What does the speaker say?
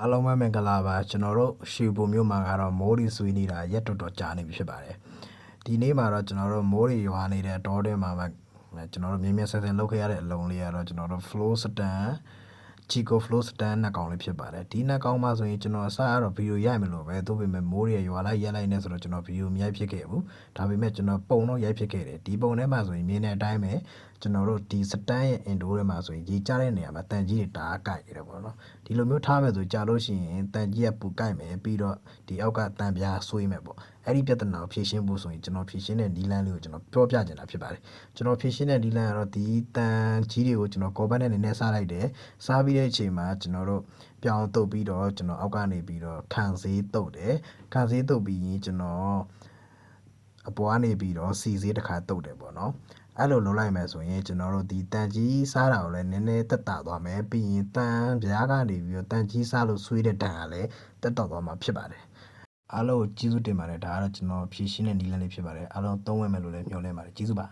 အားလုံးပဲမင်္ဂလာပါကျွန်တော်တို့ရွှေဘုံမြို့မှာကတော့မိုးရီဆွေးနေတာရက်တော်တော်ကြာနေပြီဖြစ်ပါတယ်ဒီနေ့မှာတော့ကျွန်တော်တို့မိုးရီရွာနေတဲ့တောထဲမှာကျွန်တော်တို့မြင်းမြဆက်ဆက်လုပ်ခဲ့ရတဲ့အလုံးလေးကတော့ကျွန်တော်တို့ flow stand Chico flow stand နှစ်ကောင်လေးဖြစ်ပါတယ်ဒီနှစ်ကောင်မှာဆိုရင်ကျွန်တော်အစကတော့ဗီဒီယိုရိုက်မလို့ပဲသို့ပေမဲ့မိုးရီရွာလိုက်ရက်လိုက်နေဆိုတော့ကျွန်တော်ဗီဒီယိုမရိုက်ဖြစ်ခဲ့ဘူးဒါပေမဲ့ကျွန်တော်ပုံတော့ရိုက်ဖြစ်ခဲ့တယ်ဒီပုံထဲမှာဆိုရင်မြင်းတဲ့အတိုင်းပဲကျွန်တော်တို့ဒီ stand ရဲ့ indoor ထဲမှာဆိုရင်ကြီးကြားတဲ့နေရာမှာတန်ကြီးတွေတားကိုက်နေတယ်ပေါ့နော်ဒီလိုမျိုးထားမယ်ဆိုကြာလို့ရှိရင်တန်ကြီးကပူကိုက်မယ်ပြီးတော့ဒီအောက်ကတန်ပြားဆွေးမယ်ပေါ့အဲ့ဒီပြဿနာကိုဖြေရှင်းဖို့ဆိုရင်ကျွန်တော်ဖြေရှင်းတဲ့နီလန်းလေးကိုကျွန်တော်ပြောပြချင်တာဖြစ်ပါတယ်ကျွန်တော်ဖြေရှင်းတဲ့နီလန်းကတော့ဒီတန်ကြီးတွေကိုကျွန်တော်ကော်ပတ်နဲ့နည်းနည်းစားလိုက်တယ်စားပြီးတဲ့အချိန်မှာကျွန်တော်တို့ပြောင်းတုပ်ပြီးတော့ကျွန်တော်အောက်ကနေပြီးတော့ခံစည်းတုပ်တယ်ခံစည်းတုပ်ပြီးရင်ကျွန်တော်အပေါ်ကနေပြီးတော့စီစည်းတစ်ခါတုပ်တယ်ပေါ့နော်အဲ့လိုလုပ်လိုက်မယ်ဆိုရင်ကျွန်တော်တို့ဒီတန်ကြီးစားတာကိုလည်းနည်းနည်းတက်တာသွားမယ်ပြီးရင်တန်ပြားကနေပြီးတော့တန်ကြီးစားလို့ဆွေးတဲ့တန်ကလည်းတက်တော့သွားမှာဖြစ်ပါတယ်အားလုံးကိုကျေးဇူးတင်ပါတယ်ဒါကတော့ကျွန်တော်ဖြည့်ရှင်းတဲ့နည်းလမ်းလေးဖြစ်ပါတယ်အားလုံးသုံးဝင်မယ်လို့လည်းမျှော်လင့်ပါတယ်ကျေးဇူးပါ